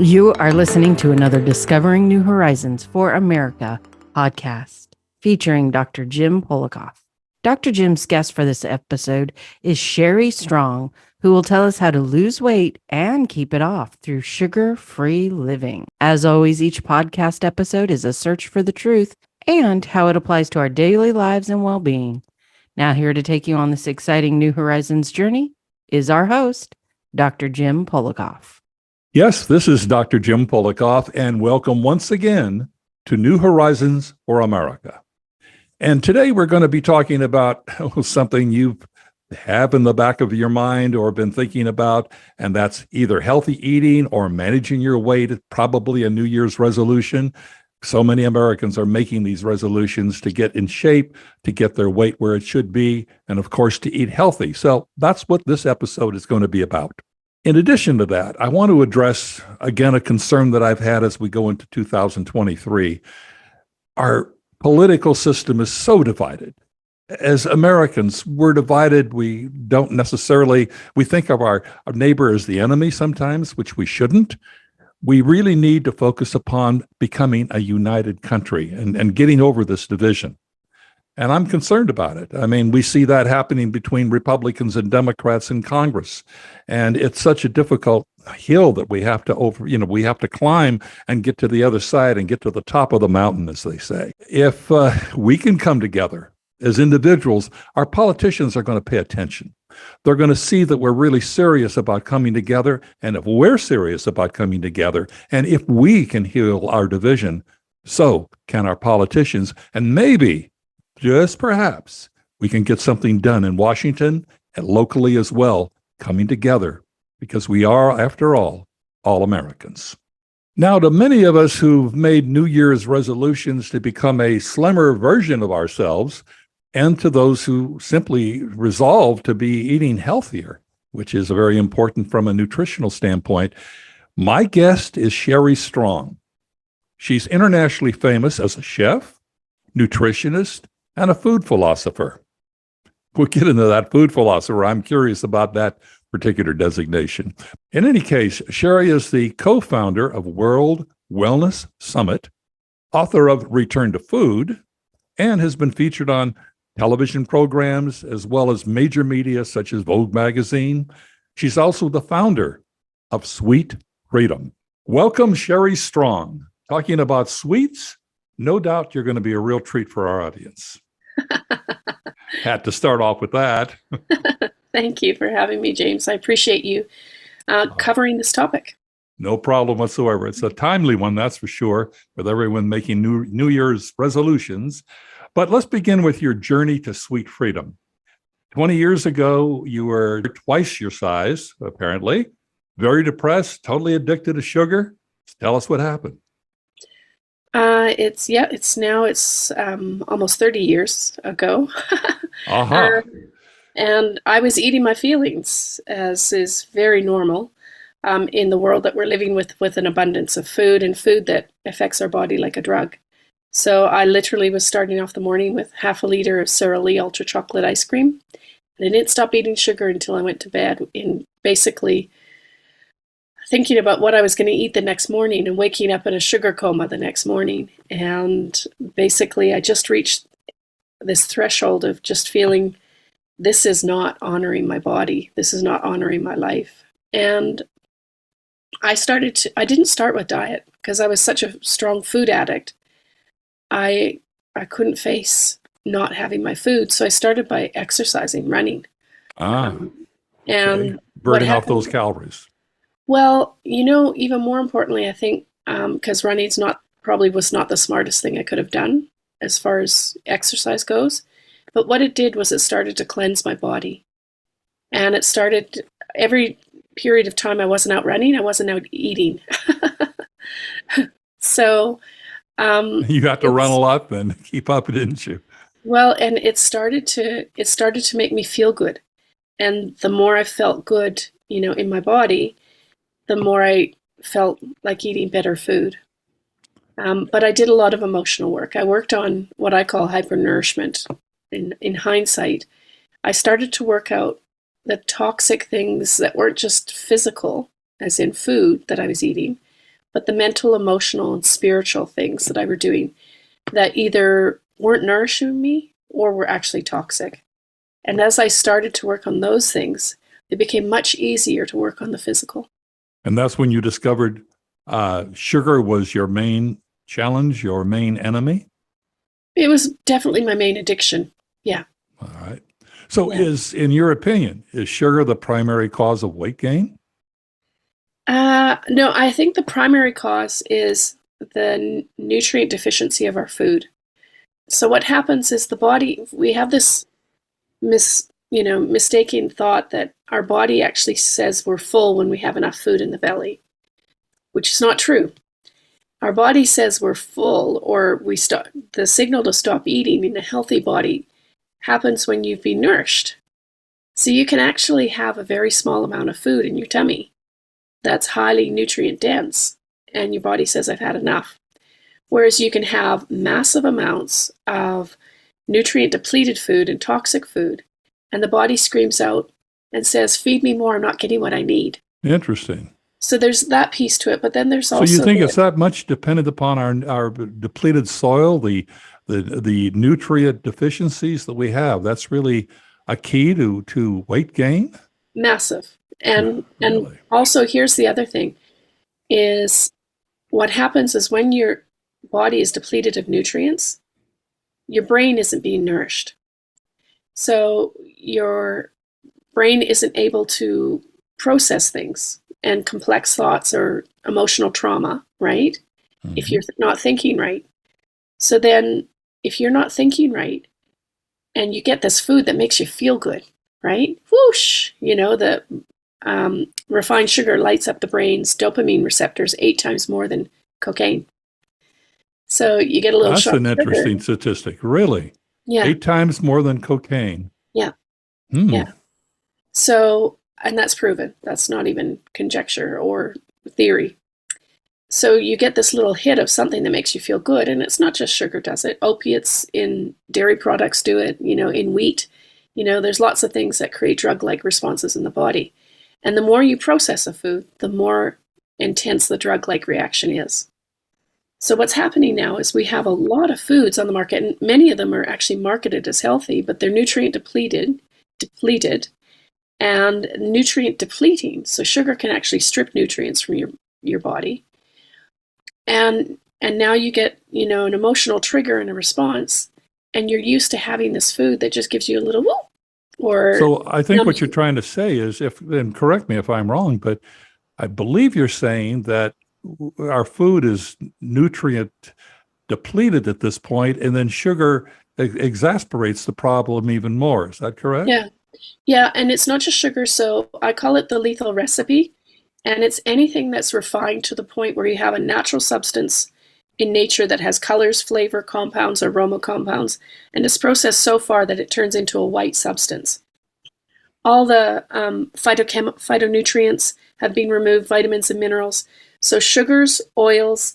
You are listening to another Discovering New Horizons for America podcast featuring Dr. Jim Polakof. Dr. Jim's guest for this episode is Sherry Strong, who will tell us how to lose weight and keep it off through sugar-free living. As always, each podcast episode is a search for the truth and how it applies to our daily lives and well-being. Now, here to take you on this exciting New Horizons journey is our host, Dr. Jim Polakof. Yes, this is Dr. Jim Polakof, and welcome once again to New Horizons for America. And today we're going to be talking about something you have in the back of your mind or been thinking about, and that's either healthy eating or managing your weight, probably a New Year's resolution. So many Americans are making these resolutions to get in shape, to get their weight where it should be, and of course, to eat healthy. So that's what this episode is going to be about. In addition to that, I want to address, again, a concern that I've had as we go into 2023. Our political system is so divided. As Americans, we're divided. We don't necessarily, we think of our neighbor as the enemy sometimes, which we shouldn't. We really need to focus upon becoming a united country and getting over this division. And I'm concerned about it. I mean, we see that happening between Republicans and Democrats in Congress. And it's such a difficult hill that we have to we have to climb and get to the other side and get to the top of the mountain, as they say. If we can come together as individuals, our politicians are going to pay attention. They're going to see that we're really serious about coming together. And if we're serious about coming together, and if we can heal our division, so can our politicians. And maybe, just perhaps, we can get something done in Washington and locally as well, coming together, because we are, after all Americans. Now, to many of us who've made New Year's resolutions to become a slimmer version of ourselves, and to those who simply resolve to be eating healthier, which is very important from a nutritional standpoint, my guest is Sherry Strong. She's internationally famous as a chef, nutritionist, and a food philosopher. We'll get into that food philosopher. I'm curious about that particular designation. In any case, Sherry is the co-founder of World Wellness Summit, author of Return to Food, and has been featured on television programs as well as major media such as Vogue magazine. She's also the founder of Sweet Freedom. Welcome, Sherry Strong. Talking about sweets, no doubt you're going to be a real treat for our audience. Had to start off with that. Thank you for having me, James. I appreciate you covering this topic. No problem whatsoever. It's a timely one, that's for sure, with everyone making New Year's resolutions. But let's begin with your journey to Sweet Freedom. 20 years ago, you were twice your size, apparently, very depressed, totally addicted to sugar. Tell us what happened. It's almost 30 years ago. Uh-huh. And I was eating my feelings, as is very normal in the world that we're living with an abundance of food and food that affects our body like a drug. So I literally was starting off the morning with half a liter of Sara Lee ultra chocolate ice cream. And I didn't stop eating sugar until I went to bed, in basically thinking about what I was going to eat the next morning and waking up in a sugar coma the next morning. And basically I just reached this threshold of just feeling this is not honoring my body. This is not honoring my life. And I didn't start with diet because I was such a strong food addict. I couldn't face not having my food. So I started by exercising, running. And burning off those calories. Well, even more importantly, I think, because running was not the smartest thing I could have done as far as exercise goes. But what it did was it started to cleanse my body. And it started, every period of time I wasn't out running, I wasn't out eating. So you had to run a lot then to keep up, didn't you? Well, and it started to make me feel good. And the more I felt good, in my body, the more I felt like eating better food. But I did a lot of emotional work. I worked on what I call hypernourishment. In hindsight, I started to work out the toxic things that weren't just physical, as in food that I was eating, but the mental, emotional, and spiritual things that I were doing that either weren't nourishing me or were actually toxic. And as I started to work on those things, it became much easier to work on the physical. And that's when you discovered sugar was your main challenge, your main enemy? It was definitely my main addiction. Yeah. All right. So Yeah. in your opinion, is sugar the primary cause of weight gain? No, I think the primary cause is the nutrient deficiency of our food. So what happens is the body, we have this mistaken thought that our body actually says we're full when we have enough food in the belly, which is not true. Our body says we're full, or the signal to stop eating in a healthy body happens when you've been nourished. So you can actually have a very small amount of food in your tummy that's highly nutrient dense, and your body says, I've had enough. Whereas you can have massive amounts of nutrient depleted food and toxic food, and the body screams out and says, feed me more, I'm not getting what I need. Interesting. So there's that piece to it, but then there's also... So you think it's that much dependent upon our depleted soil, the nutrient deficiencies that we have? That's really a key to weight gain? Massive. And Really? also, here's the other thing, is what happens is when your body is depleted of nutrients, your brain isn't being nourished. So your brain isn't able to process things and complex thoughts or emotional trauma, right? Mm-hmm. If you're not thinking right. So then if you're not thinking right and you get this food that makes you feel good, right? Whoosh, the refined sugar lights up the brain's dopamine receptors 8 times more than cocaine. So you get a little shot. That's an interesting statistic, really. Yeah. 8 times more than cocaine. Yeah. Yeah. So, and that's proven. That's not even conjecture or theory. So you get this little hit of something that makes you feel good, and it's not just sugar does it. Opiates in dairy products do it, in wheat. There's lots of things that create drug-like responses in the body. And the more you process a food, the more intense the drug-like reaction is. So what's happening now is we have a lot of foods on the market, and many of them are actually marketed as healthy, but they're nutrient depleted, and nutrient depleting. So sugar can actually strip nutrients from your body. And now you get, an emotional trigger and a response, and you're used to having this food that just gives you a little woo. So I think what you're trying to say is, and correct me if I'm wrong, but I believe you're saying that our food is nutrient depleted at this point, and then sugar exasperates the problem even more. Is that correct? Yeah. Yeah, and it's not just sugar. So I call it the lethal recipe. And it's anything that's refined to the point where you have a natural substance in nature that has colors, flavor, compounds, aroma compounds, and it's processed so far that it turns into a white substance. All the phytonutrients have been removed, vitamins and minerals. So sugars, oils,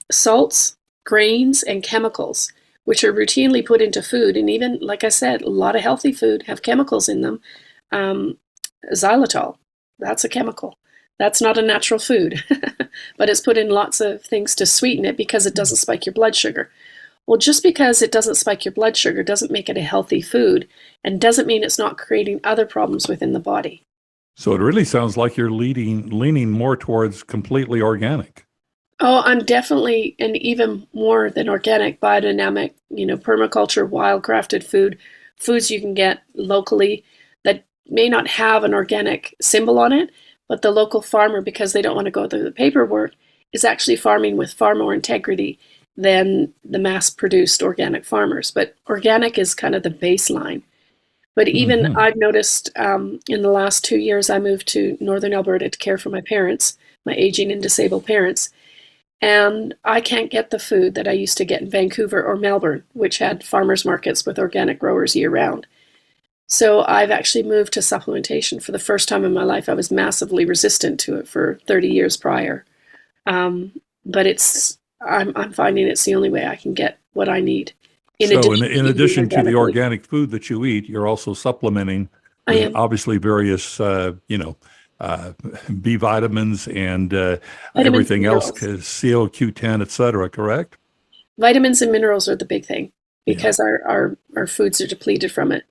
salts, grains, and chemicals, which are routinely put into food. And even, like I said, a lot of healthy food have chemicals in them. Xylitol, that's a chemical. That's not a natural food, but it's put in lots of things to sweeten it because it doesn't spike your blood sugar. Well, just because it doesn't spike your blood sugar doesn't make it a healthy food, and doesn't mean it's not creating other problems within the body. So it really sounds like you're leaning more towards completely organic. Oh, I'm definitely, and even more than organic, biodynamic, permaculture, wildcrafted foods you can get locally that may not have an organic symbol on it, but the local farmer, because they don't want to go through the paperwork, is actually farming with far more integrity than the mass-produced organic farmers. But organic is kind of the baseline. But even I've noticed in the last 2 years, I moved to Northern Alberta to care for my parents, my aging and disabled parents. And I can't get the food that I used to get in Vancouver or Melbourne, which had farmers markets with organic growers year round. So I've actually moved to supplementation for the first time in my life. I was massively resistant to it for 30 years prior. But I'm finding it's the only way I can get what I need. In addition to the organic food that you eat, you're also supplementing obviously various, B vitamins and Vitamins and everything else, minerals. CoQ10, et cetera, correct? Vitamins and minerals are the big thing Yeah. because our foods are depleted from it.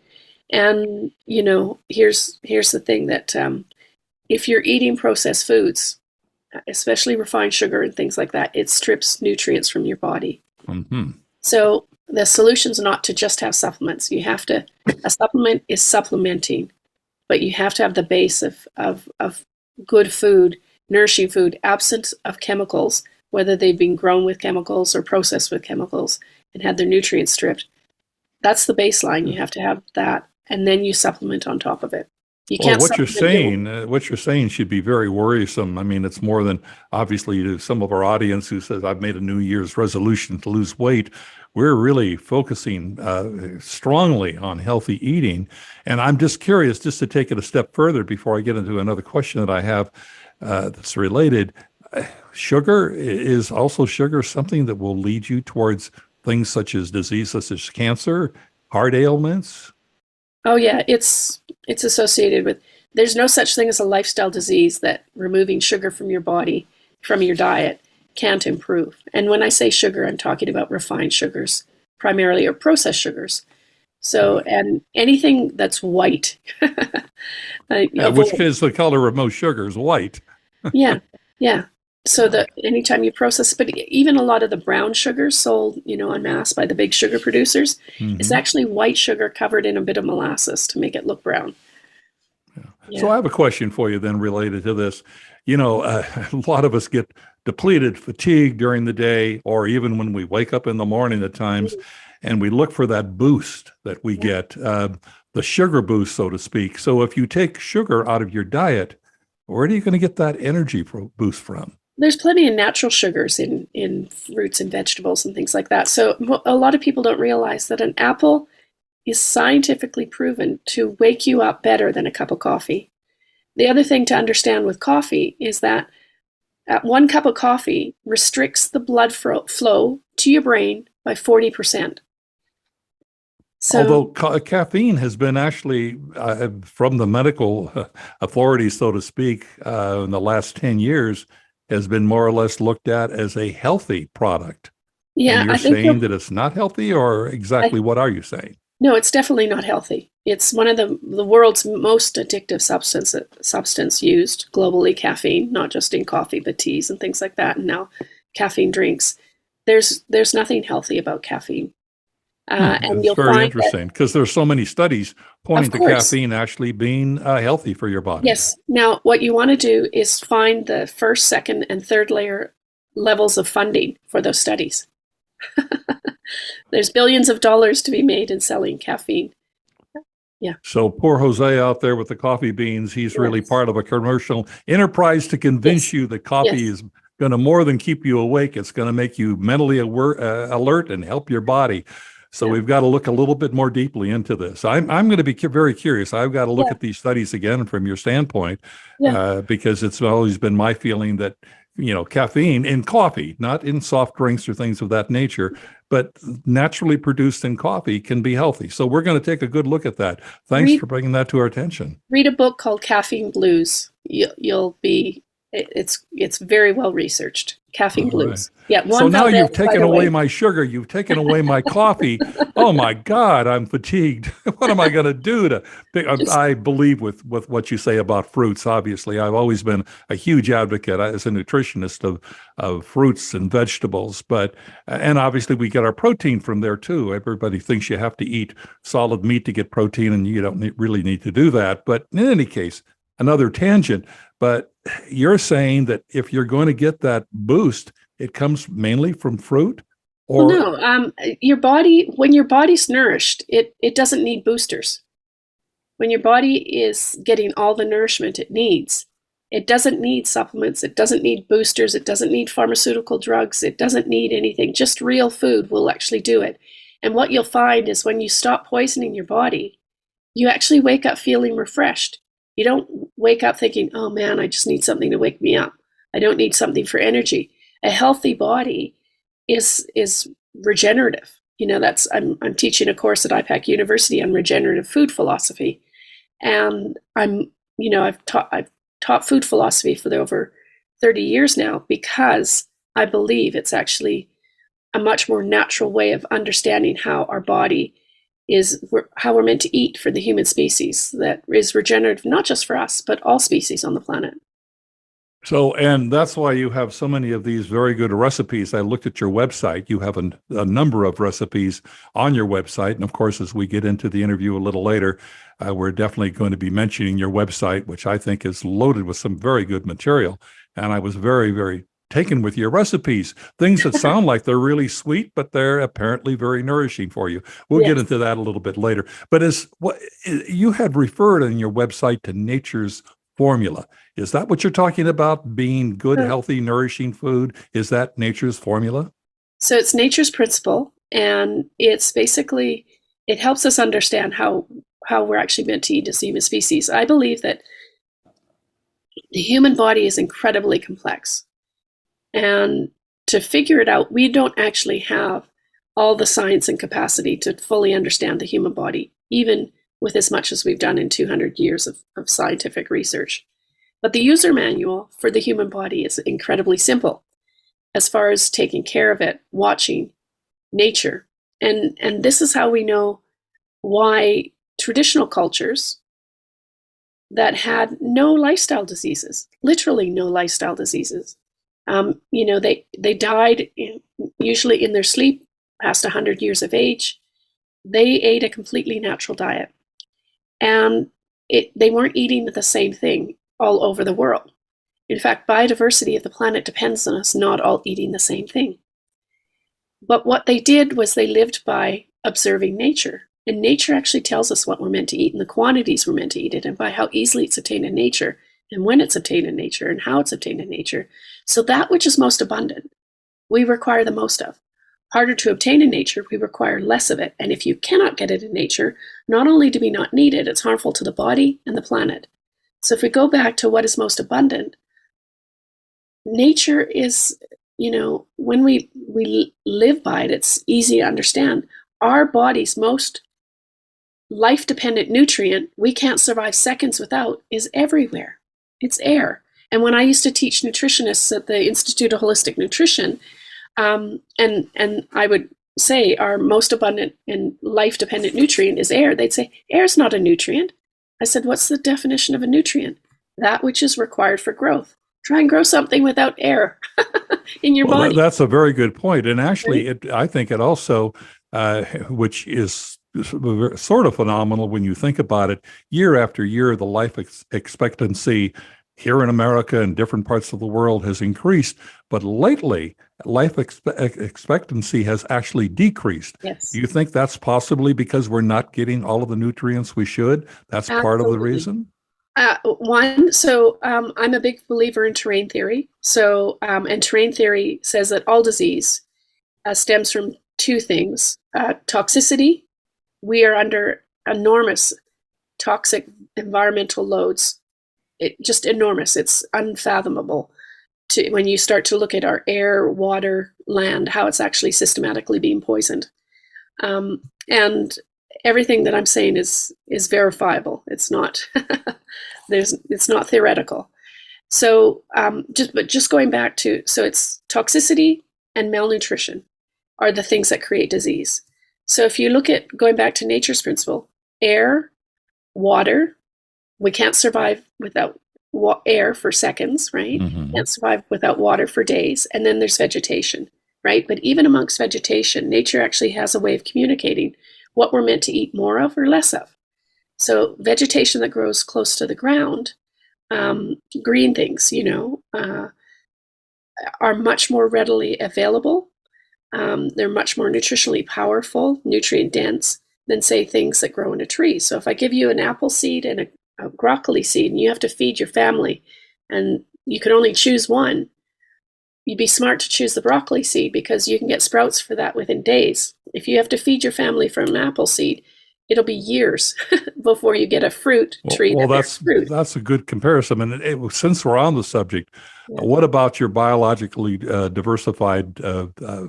And here's the thing that if you're eating processed foods, especially refined sugar and things like that, it strips nutrients from your body. Hmm. So the solution's not to just have supplements. A supplement is supplementing, but you have to have the base of good food, nourishing food, absent of chemicals, whether they've been grown with chemicals or processed with chemicals and had their nutrients stripped. That's the baseline. You have to have that, and then you supplement on top of it. You Well, can't supplement. what you're saying should be very worrisome. I mean, it's more than obviously to some of our audience who says, I've made a New Year's resolution to lose weight. We're really focusing strongly on healthy eating. And I'm just curious, just to take it a step further before I get into another question that I have that's related. Sugar is also sugar something that will lead you towards things such as disease, such as cancer, heart ailments? Oh yeah, it's associated with. There's no such thing as a lifestyle disease that removing sugar from your body, from your diet, can't improve. And when I say sugar, I'm talking about refined sugars, primarily, or processed sugars. So, Right. and anything that's white, Which avoid. is the color of most sugars, white. Yeah, yeah. So Yeah. that anytime you process, but even a lot of the brown sugars sold, en masse by the big sugar producers, is Hmm. actually white sugar covered in a bit of molasses to make it look brown. So Yeah. I have a question for you then related to this. A lot of us get depleted, fatigued during the day, or even when we wake up in the morning at times, and we look for that boost that we Yeah. get, the sugar boost, so to speak. So if you take sugar out of your diet, where are you going to get that energy boost from? There's plenty of natural sugars in fruits and vegetables and things like that. So a lot of people don't realize that an apple is scientifically proven to wake you up better than a cup of coffee. The other thing to understand with coffee is that one cup of coffee restricts the blood flow to your brain by 40%. So, Although caffeine has been actually, from the medical authorities, so to speak, in the last 10 years, has been more or less looked at as a healthy product. And yeah, you're I think saying that it's not healthy, or I, exactly what are you saying? no, it's definitely not healthy. It's one of the world's most addictive substance used globally, caffeine, not just in coffee, but teas and things like that, and now caffeine drinks. There's nothing healthy about caffeine. And It's you'll very find that, interesting because there's so many studies of pointing to course, caffeine actually being healthy for your body. yes. Now, what you want to do is find the first, second, and third layer levels of funding for those studies. There's billions of dollars to be made in selling caffeine. Yeah. So poor Jose out there with the coffee beans, he's really Yes. part of a commercial enterprise to convince Yes. you that coffee Yes. is going to more than keep you awake. It's going to make you mentally alert and help your body. So Yeah. we've got to look a little bit more deeply into this. I'm going to be very curious. I've got to look Yeah. at these studies again from your standpoint, Yeah. because it's always been my feeling that caffeine in coffee, not in soft drinks or things of that nature, but naturally produced in coffee can be healthy. So we're going to take a good look at that. Thanks Read for bringing that to our attention. read a book called Caffeine Blues. You'll be it's very well researched. Caffeine All right. Blues. Yeah, So Juan now Valdez, you've by taken the away way. my sugar. You've taken away my coffee. Oh my God, I'm fatigued. What am I going to do to pick? Just I believe with what you say about fruits. Obviously, I've always been a huge advocate as a nutritionist of fruits and vegetables. And obviously we get our protein from there too. Everybody thinks you have to eat solid meat to get protein, and you don't really need to do that. But in any case, another tangent. But you're saying that if you're going to get that boost, it comes mainly from fruit, well, or no. Your body, when your body's nourished, it doesn't need boosters. When your body is getting all the nourishment it needs, it doesn't need supplements, it doesn't need boosters, it doesn't need pharmaceutical drugs, it doesn't need anything. Just real food will actually do it. And what you'll find is when you stop poisoning your body, you actually wake up feeling refreshed. You don't wake up thinking, oh man, I just need something to wake me up. I don't need something for energy. A healthy body is regenerative. That's I'm teaching a course at IPAC University on regenerative food philosophy. And I've taught food philosophy for over 30 years now because I believe it's actually a much more natural way of understanding how our body is, how we're meant to eat for the human species that is regenerative, not just for us, but all species on the planet. So, and that's why you have so many of these very good recipes. I looked at your website. You have a number of recipes on your website. And of course, as we get into the interview a little later, we're definitely going to be mentioning your website, which I think is loaded with some very good material. And I was very, very taken with your recipes, things that sound like they're really sweet, but they're apparently very nourishing for you. We'll get into that a little bit later. But as what you had referred on your website to nature's formula. Is that what you're talking about? Being good, healthy, nourishing food? Is that nature's formula? So it's nature's principle, and it's basically, it helps us understand how we're actually meant to eat as human species. I believe that the human body is incredibly complex. And to figure it out, we don't actually have all the science and capacity to fully understand the human body, even with as much as we've done in 200 years of scientific research. But the user manual for the human body is incredibly simple as far as taking care of it, watching nature. And this is how we know why traditional cultures that had no lifestyle diseases, literally no lifestyle diseases, they died usually in their sleep, past 100 years of age. They ate a completely natural diet. And they weren't eating the same thing all over the world. In fact, biodiversity of the planet depends on us not all eating the same thing. But what they did was they lived by observing nature. And nature actually tells us what we're meant to eat and the quantities we're meant to eat it, and by how easily it's obtained in nature, and when it's obtained in nature, and how it's obtained in nature. So that which is most abundant, we require the most of. Harder to obtain in nature, we require less of it. And if you cannot get it in nature, not only do we not need it, it's harmful to the body and the planet. So if we go back to what is most abundant, nature is, when we live by it, it's easy to understand. Our body's most life-dependent nutrient, we can't survive seconds without, is everywhere. It's air. And when I used to teach nutritionists at the Institute of Holistic Nutrition, and I would say our most abundant and life-dependent nutrient is air, they'd say, air's not a nutrient. I said, what's the definition of a nutrient? That which is required for growth. Try and grow something without air in your body. That's a very good point. And actually, I think it also, which is sort of phenomenal when you think about it, year after year, the life expectancy here in America and different parts of the world has increased, but lately life expectancy has actually decreased. Yes. Do you think that's possibly because we're not getting all of the nutrients we should? That's part of the reason? I'm a big believer in terrain theory. And terrain theory says that all disease stems from two things. Toxicity. We are under enormous toxic environmental loads. Just enormous. It's unfathomable when you start to look at our air, water, land, how it's actually systematically being poisoned. And everything that I'm saying is verifiable. It's not it's not theoretical. So just going back to, so it's toxicity and malnutrition are the things that create disease. So if you look at going back to nature's principle, air, water, we can't survive without air for seconds, right? Mm-hmm. Can't survive without water for days. And then there's vegetation, right? But even amongst vegetation, nature actually has a way of communicating what we're meant to eat more of or less of. So vegetation that grows close to the ground, green things, are much more readily available. They're much more nutritionally powerful, nutrient dense than, say, things that grow in a tree. So if I give you an apple seed and a broccoli seed and you have to feed your family and you can only choose one, you'd be smart to choose the broccoli seed because you can get sprouts for that within days. If you have to feed your family from an apple seed, it'll be years before you get a fruit tree. Well, that's a good comparison. And since we're on the subject, what about your biologically diversified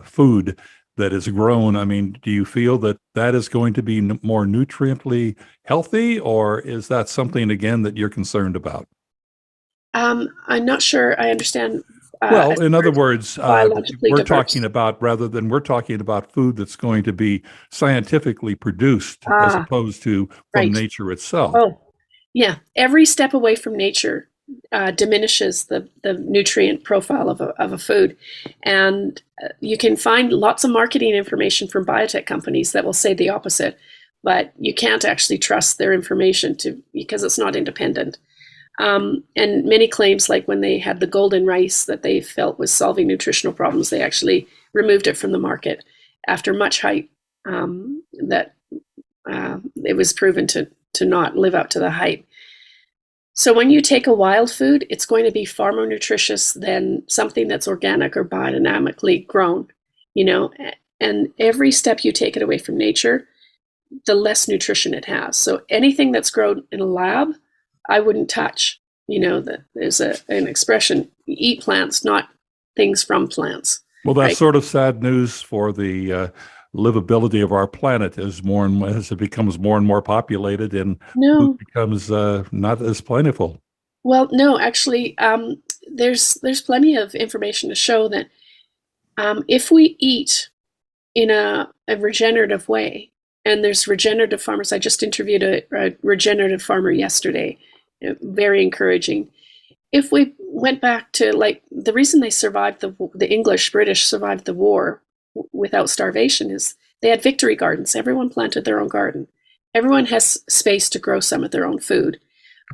food that is grown? I mean, do you feel that is going to be more nutriently healthy, or is that something, again, that you're concerned about? I'm not sure I understand. Well, in other words, Biologically diverse. we're talking about food that's going to be scientifically produced as Ah, opposed to from right. nature itself. Oh, yeah. Every step away from nature diminishes the nutrient profile of a food. And you can find lots of marketing information from biotech companies that will say the opposite, but you can't actually trust their information because it's not independent. And many claims, like when they had the golden rice that they felt was solving nutritional problems, they actually removed it from the market after much hype that it was proven to not live up to the hype. So when you take a wild food, it's going to be far more nutritious than something that's organic or biodynamically grown, you know, and every step you take it away from nature, the less nutrition it has. So anything that's grown in a lab, I wouldn't touch. You know, that there's an expression, eat plants, not things from plants. Well, that's Right? sort of sad news for the livability of our planet as it becomes more and more populated and food No, becomes not as plentiful. well, no, actually, there's plenty of information to show that if we eat in a regenerative way, and there's regenerative farmers. I just interviewed a regenerative farmer yesterday, very encouraging. If we went back to, like, the reason they survived the English, British survived the war without starvation is they had victory gardens. Everyone planted their own garden. Everyone has space to grow some of their own food.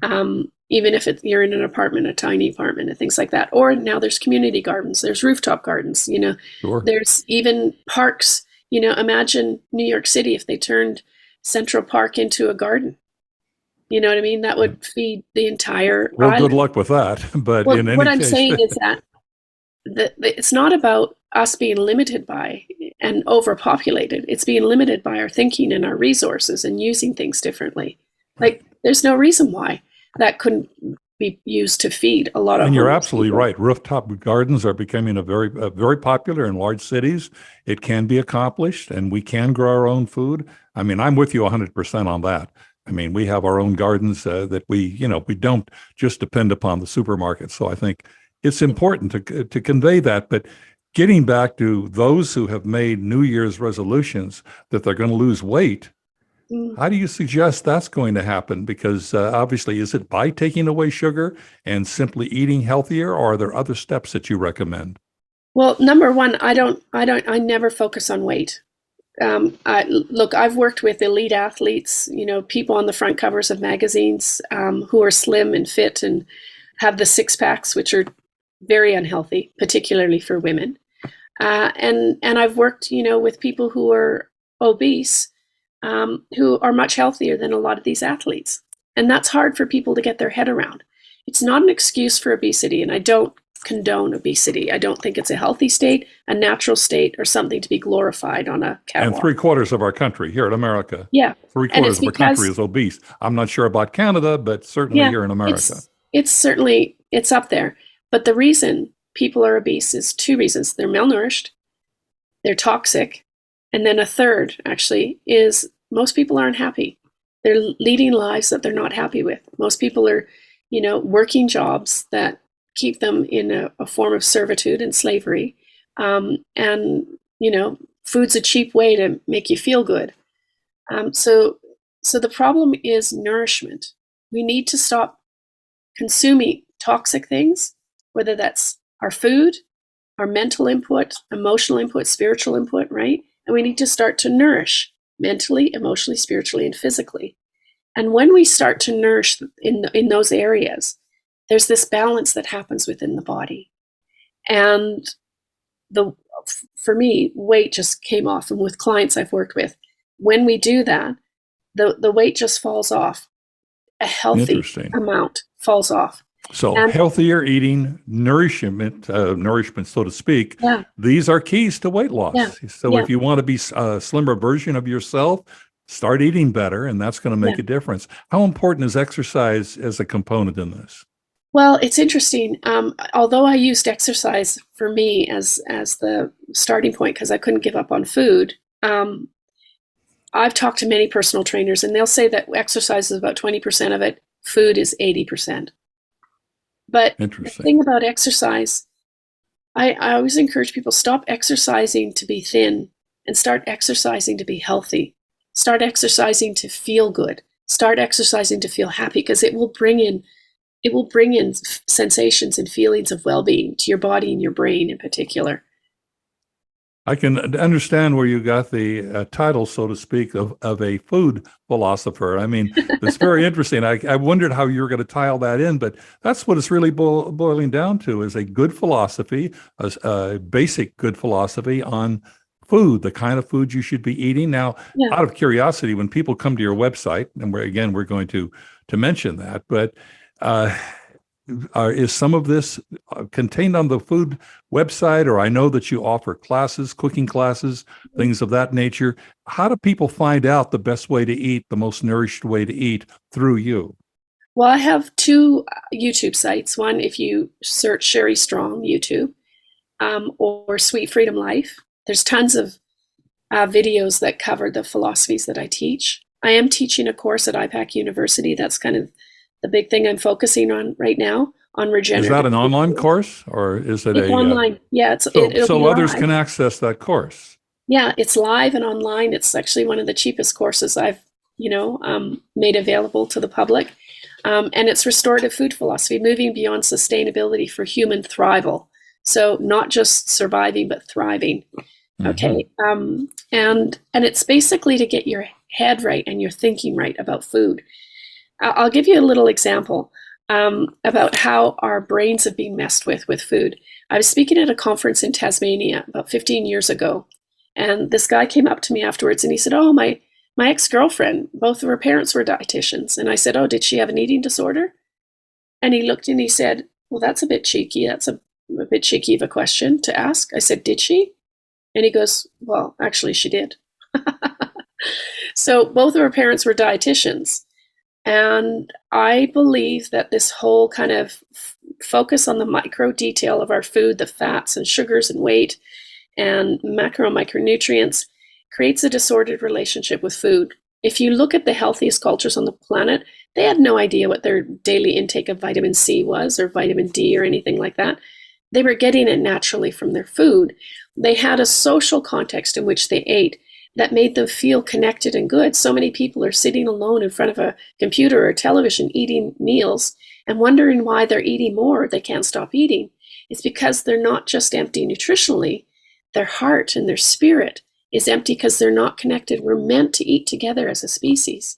Even if you're in an apartment, a tiny apartment, and things like that. Or now there's community gardens, there's rooftop gardens, you know, Sure. there's even parks. You know, imagine New York City if they turned Central Park into a garden. You know what I mean? That would feed the entire Well, good island. luck with that. But Well, in what any I'm case, saying is that it's not about us being limited by and overpopulated. It's being limited by our thinking and our resources and using things differently. Like, there's no reason why that couldn't be used to feed a lot of and you're homeless absolutely people. right. Rooftop gardens are becoming very popular in large cities. It can be accomplished, and we can grow our own food. I mean, I'm with you 100% on that. I mean, we have our own gardens that we don't just depend upon the supermarket. So I think it's important to convey that. But getting back to those who have made New Year's resolutions that they're going to lose weight, Mm. how do you suggest that's going to happen? Because obviously, is it by taking away sugar and simply eating healthier, or are there other steps that you recommend? Well, number one, I never focus on weight. Look, I've worked with elite athletes, you know, people on the front covers of magazines who are slim and fit and have the six packs, which are very unhealthy, particularly for women. And I've worked, you know, with people who are obese, who are much healthier than a lot of these athletes, and that's hard for people to get their head around. It's not an excuse for obesity, and I don't condone obesity. I don't think it's a healthy state, a natural state, or something to be glorified on a And catwalk. 3/4 of our country here in America, Yeah, three and it's quarters of our country because is obese. I'm not sure about Canada, but certainly yeah, here in America. it's certainly it's up there. But the reason people are obese is two reasons: they're malnourished, they're toxic, and then a third actually is most people aren't happy. They're leading lives that they're not happy with. Most people are, you know, working jobs that keep them in a form of servitude and slavery. And, you know, food's a cheap way to make you feel good. So, so the problem is nourishment. We need to stop consuming toxic things, whether that's our food, our mental input, emotional input, spiritual input, right? And we need to start to nourish mentally, emotionally, spiritually, and physically. And when we start to nourish in those areas, there's this balance that happens within the body. And the for me, weight just came off. And with clients I've worked with, when we do that, the weight just falls off. A healthy Interesting. amount falls off. So And healthier eating, nourishment, so to speak, yeah, these are keys to weight yeah, loss. So yeah, if you want to be a slimmer version of yourself, start eating better, and that's going to yeah. make a difference. How important is exercise as a component in this? Well, it's interesting. Although I used exercise for me as the starting point because I couldn't give up on food, I've talked to many personal trainers, and they'll say that exercise is about 20% of it. Food is 80%. But the Interesting. thing about exercise, I always encourage people, stop exercising to be thin and start exercising to be healthy. Start exercising to feel good. Start exercising to feel happy, because it will bring in sensations and feelings of well-being to your body and your brain in particular. I can understand where you got the title, so to speak, of a food philosopher. I mean, it's very interesting. I wondered how you were going to tie all that in, but that's what it's really boiling down to, is a good philosophy, a basic good philosophy on food, the kind of food you should be eating. Now, Yeah. out of curiosity, when people come to your website, and we're going to mention that, but uh, is some of this contained on the food website? Or I know that you offer classes, cooking classes, things of that nature. How do people find out the best way to eat, the most nourished way to eat through you? Well, I have two YouTube sites. One, if you search Sherry Strong YouTube, or Sweet Freedom Life, there's tons of videos that cover the philosophies that I teach. I am teaching a course at IPAC University. That's kind of the big thing I'm focusing on right now, on regenerative. Is that an online course, or is it It's online. Yeah, it'll so be others live. can access that course? Yeah, it's live and online. It's actually one of the cheapest courses I've, made available to the public. And it's restorative food philosophy, moving beyond sustainability for human thrival. So not just surviving, but thriving. Okay. And it's basically to get your head right and your thinking right about food. I'll give you a little example about how our brains have been messed with food. I was speaking at a conference in Tasmania about 15 years ago, and this guy came up to me afterwards and he said, "Oh, my ex-girlfriend, both of her parents were dietitians." And I said, "Oh, did she have an eating disorder?" And he looked and he said, "Well, that's a bit cheeky. That's a bit cheeky of a question to ask." I said, "Did she?" And he goes, "Well, actually, she did." So both of her parents were dietitians. And I believe that this whole kind of focus on the micro detail of our food, the fats and sugars and weight and macro and micronutrients, creates a disordered relationship with food. If you look at the healthiest cultures on the planet, they had no idea what their daily intake of vitamin C was, or vitamin D, or anything like that. They were getting it naturally from their food. They had a social context in which they ate that made them feel connected and good. So many people are sitting alone in front of a computer or television eating meals and wondering why they're eating more. They can't stop eating. It's because they're not just empty nutritionally. Their heart and their spirit is empty because they're not connected. We're meant to eat together as a species.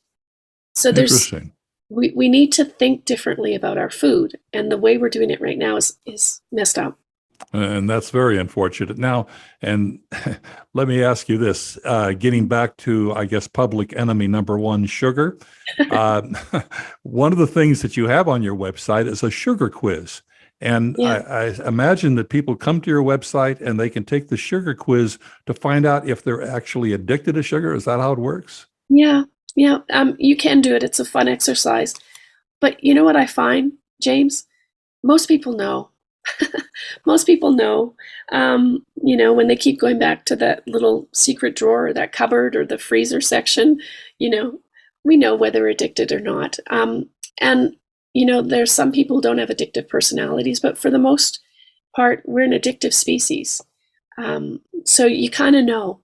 So Interesting. we need to think differently about our food. And the way we're doing it right now is messed up. And that's very unfortunate. Now, and let me ask you this, getting back to, I guess, public enemy number one, sugar. Uh, one of the things that you have on your website is a sugar quiz. And Yeah. I imagine that people come to your website and they can take the sugar quiz to find out if they're actually addicted to sugar. Is that how it works? Yeah. You can do it. It's a fun exercise. But you know what I find, James? Most people know. Most people know, when they keep going back to that little secret drawer or that cupboard or the freezer section, we know whether they're addicted or not. And, there's some people who don't have addictive personalities, but for the most part, we're an addictive species. So you kind of know.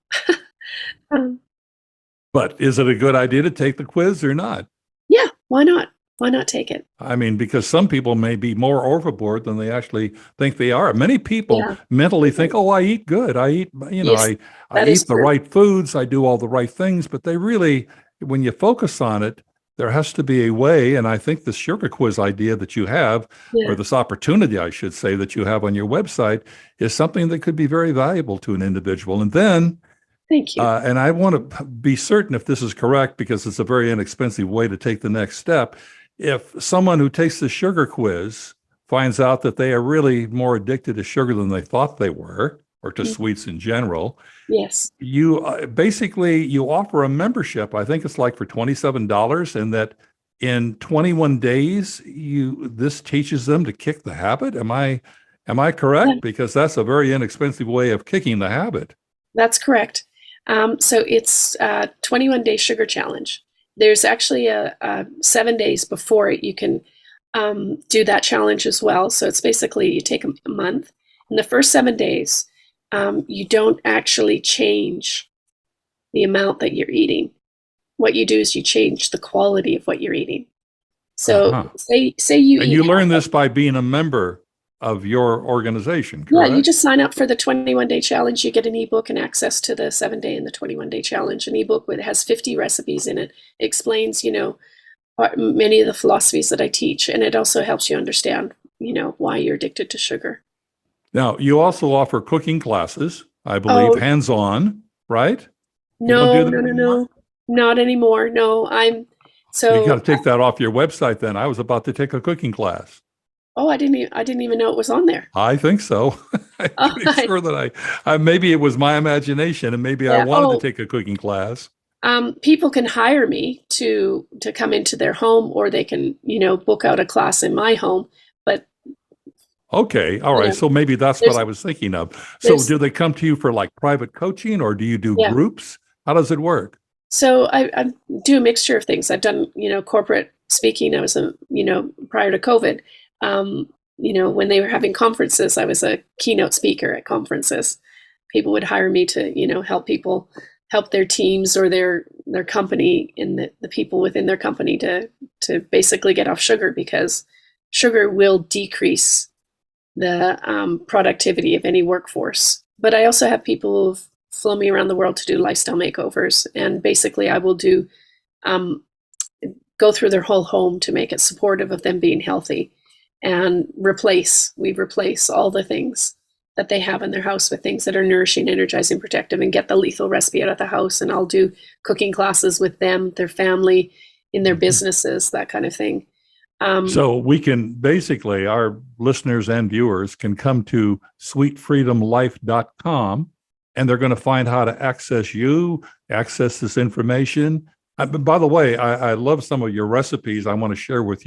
But is it a good idea to take the quiz or not? Yeah, why not? Why not take it? I mean, because some people may be more overboard than they actually think they are. Many people Yeah. mentally think, "Oh, I eat good. I eat, Yes, I that is eat the true. right foods. I do all the right things." But they really, when you focus on it, there has to be a way. And I think the sugar quiz idea that you have, or Yeah, this opportunity, I should say, that you have on your website, is something that could be very valuable to an individual. And then, thank you. and I want to be certain if this is correct, because it's a very inexpensive way to take the next step. If someone who takes the sugar quiz finds out that they are really more addicted to sugar than they thought they were, or to Mhm. sweets in general, Yes. you basically you offer a membership. I think it's like for $27, and that in 21 days this teaches them to kick the habit. Am I Yeah. correct? Because that's a very inexpensive way of kicking the habit. That's correct. So it's a 21-day sugar challenge. There's actually a 7 days before it. You can do that challenge as well. So it's basically you take a month. In the first 7 days, you don't actually change the amount that you're eating. What you do is you change the quality of what you're eating. So Uh-huh. say you And eat you learn this by being a member of your organization, yeah, you correct? just sign up for the 21-day challenge. You get an ebook and access to the 7-day and the 21-day challenge. An ebook that has 50 recipes in it. It explains, many of the philosophies that I teach, and it also helps you understand, why you're addicted to sugar. Now, you also offer cooking classes, I believe, Oh, hands-on, right? You don't do no, them no, no, anymore? no, not anymore. No, Well, you got to so, take that off your website then. I was about to take a cooking class. oh, I didn't even know it was on there. I think so. I'm Oh, pretty sure that maybe it was my imagination and maybe I yeah. wanted to Oh, take a cooking class. people can hire me to come into their home, or they can, book out a class in my home. But Okay. All you right. know, So maybe that's what there's I was thinking of. So there's do they come to you for like private coaching or do you do yeah. groups? How does it work? So I do a mixture of things. I've done, corporate speaking. I was prior to COVID, when they were having conferences, I was a keynote speaker at conferences. People would hire me to, help their teams or their company and the people within their company to basically get off sugar, because sugar will decrease the productivity of any workforce. But I also have people who've flown me around the world to do lifestyle makeovers, and basically I will do um, go through their whole home to make it supportive of them being healthy, and we replace all the things that they have in their house with things that are nourishing, energizing, protective, and get the lethal recipe out of the house. And I'll do cooking classes with them, their family, in their Mhm. businesses, that kind of thing. Um, So we can basically, our listeners and viewers can come to sweetfreedomlife.com and they're going to find how to access you, access this information. But by the way, I love some of your recipes I want to share with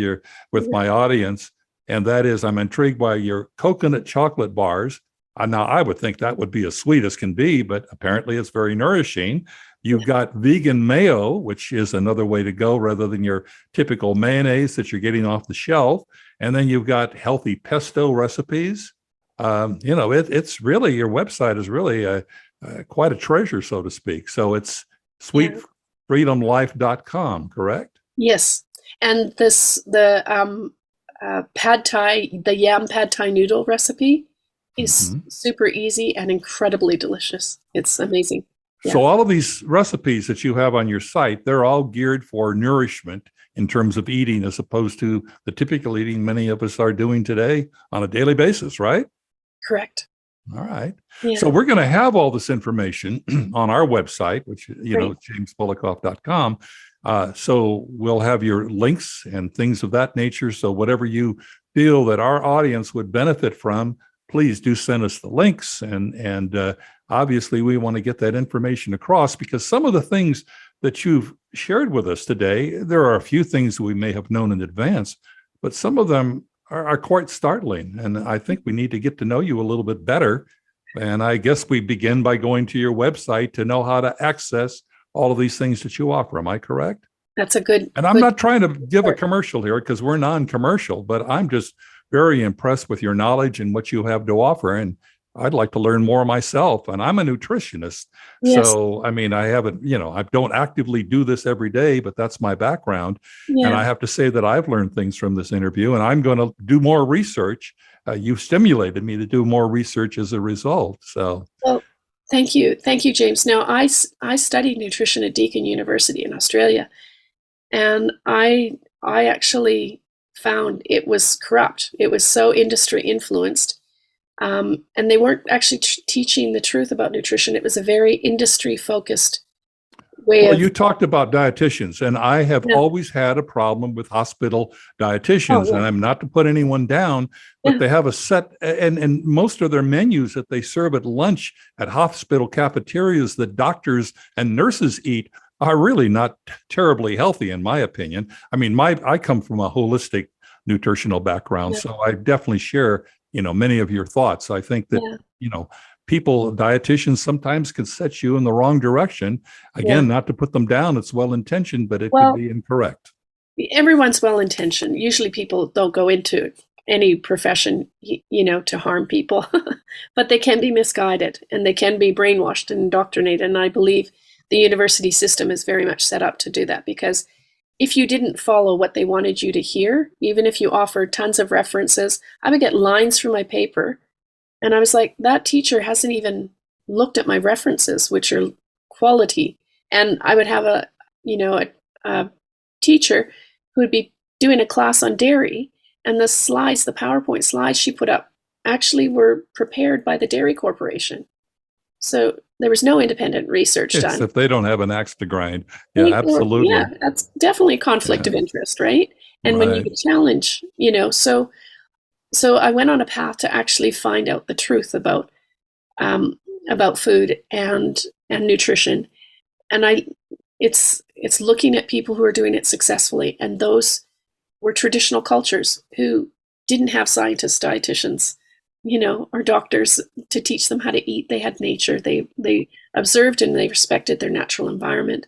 my audience. And that is, I'm intrigued by your coconut chocolate bars. Now, I would think that would be as sweet as can be, but apparently it's very nourishing. You've got vegan mayo, which is another way to go rather than your typical mayonnaise that you're getting off the shelf. And then you've got healthy pesto recipes. It's really, your website is really quite a treasure, so to speak. So it's yeah. sweetfreedomlife.com, correct? Yes, and the pad thai, the yam pad thai noodle recipe is Mm-hmm. super easy and incredibly delicious. It's amazing. Yeah, So all of these recipes that you have on your site, they're all geared for nourishment in terms of eating, as opposed to the typical eating many of us are doing today on a daily basis, right? correct. All right. Yeah, So we're going to have all this information on our website, which, great. jamespolakof.com. So we'll have your links and things of that nature. So whatever you feel that our audience would benefit from, please do send us the links. And obviously, we want to get that information across, because some of the things that you've shared with us today, there are a few things we may have known in advance, but some of them are quite startling. And I think we need to get to know you a little bit better. And I guess we begin by going to your website to know how to access all of these things that you offer. Am I correct? That's a good And I'm good not trying to give a start. commercial here because we're non-commercial, but I'm just very impressed with your knowledge and what you have to offer. And I'd like to learn more myself. And I'm a nutritionist. Yes, So, I mean, I haven't, I don't actively do this every day, but that's my background. And yeah. I have to say that I've learned things from this interview, and I'm going to do more research. You've stimulated me to do more research as a result. So, Well, thank you, James. Now, I studied nutrition at Deakin University in Australia, and I actually found it was corrupt. It was so industry influenced. And they weren't actually teaching the truth about nutrition. It was a very industry focused way well, of, you talked about dietitians, and I have yeah. always had a problem with hospital dietitians. Oh, And I'm not to put anyone down, but yeah. they have a set, and most of their menus that they serve at lunch at hospital cafeterias that doctors and nurses eat are really not terribly healthy, in my opinion. I mean, I come from a holistic nutritional background, Yeah. so I definitely share, many of your thoughts. I think that, Yeah. you know, dietitians sometimes can set you in the wrong direction. Yeah. Again, not to put them down, it's well intentioned, but it could Well, be incorrect. everyone's well-intentioned. Usually people don't go into any profession, to harm people, but they can be misguided and they can be brainwashed and indoctrinated. And I believe the university system is very much set up to do that, because if you didn't follow what they wanted you to hear, even if you offered tons of references, I would get lines from my paper. And I was like, that teacher hasn't even looked at my references, which are quality. And I would have a teacher who would be doing a class on dairy, and the PowerPoint slides she put up actually were prepared by the Dairy Corporation. So there was no independent research done. If they don't have an axe to grind. Yeah, absolutely. Yeah, that's definitely a conflict of interest, right? And when you challenge, so I went on a path to actually find out the truth about food and nutrition. And it's looking at people who are doing it successfully, and those were traditional cultures who didn't have scientists, dietitians, or doctors to teach them how to eat. They had nature. They observed and they respected their natural environment.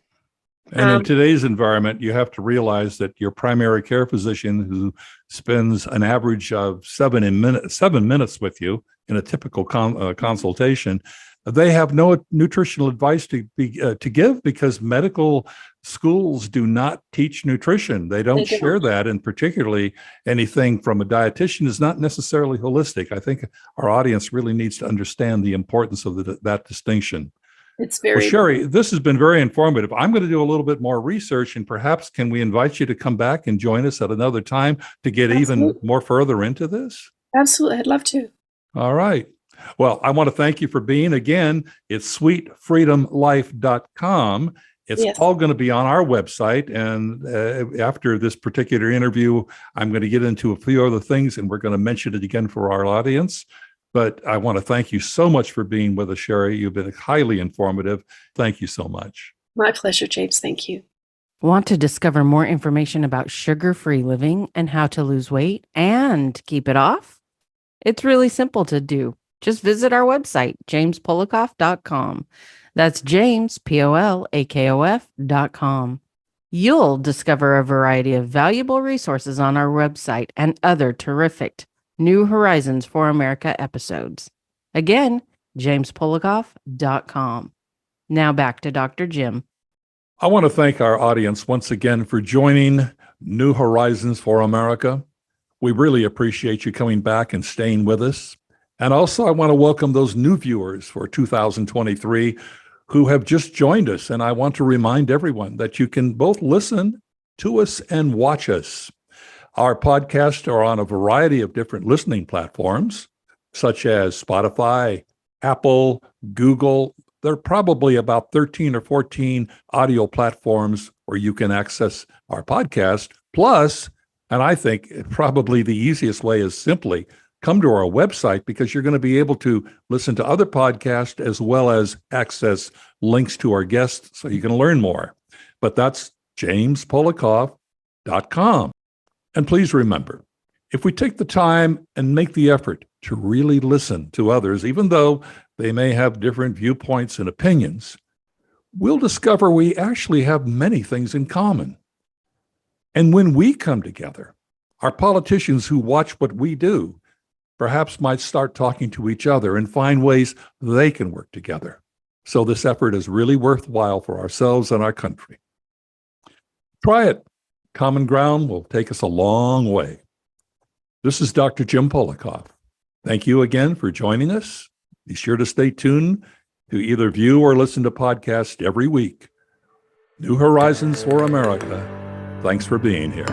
And in today's environment, you have to realize that your primary care physician, who spends an average of 7 minutes with you in a typical consultation, they have no nutritional advice to give, because medical schools do not teach nutrition. They don't share that, and particularly anything from a dietitian is not necessarily holistic. I think our audience really needs to understand the importance of that distinction. It's very well, Sherry, this has been very informative. I'm going to do a little bit more research, and perhaps can we invite you to come back and join us at another time to get even more further into this? Absolutely. I'd love to. All right. Well, I want to thank you for being. Again, it's sweetfreedomlife.com. It's all going to be on our website. And after this particular interview, I'm going to get into a few other things, and we're going to mention it again for our audience. But I want to thank you so much for being with us, Sherry. You've been highly informative. Thank you so much. My pleasure, James. Thank you. Want to discover more information about sugar-free living and how to lose weight and keep it off? It's really simple to do. Just visit our website, jamespolakof.com. That's James, Polakof.com. You'll discover a variety of valuable resources on our website and other terrific New Horizons for America episodes. Again, jamespolakof.com. Now back to Dr. Jim. I want to thank our audience once again for joining New Horizons for America. We really appreciate you coming back and staying with us. And also, I want to welcome those new viewers for 2023 who have just joined us. And I want to remind everyone that you can both listen to us and watch us. Our podcasts are on a variety of different listening platforms, such as Spotify, Apple, Google. There are probably about 13 or 14 audio platforms where you can access our podcast. Plus, and I think probably the easiest way is simply come to our website, because you're going to be able to listen to other podcasts as well as access links to our guests so you can learn more. But that's jamespolakof.com. And please remember, if we take the time and make the effort to really listen to others, even though they may have different viewpoints and opinions, we'll discover we actually have many things in common. And when we come together, our politicians who watch what we do perhaps might start talking to each other and find ways they can work together. So this effort is really worthwhile for ourselves and our country. Try it. Common ground will take us a long way. This is Dr. Jim Polakof. Thank you again for joining us. Be sure to stay tuned to either view or listen to podcasts every week. New Horizons for America. Thanks for being here.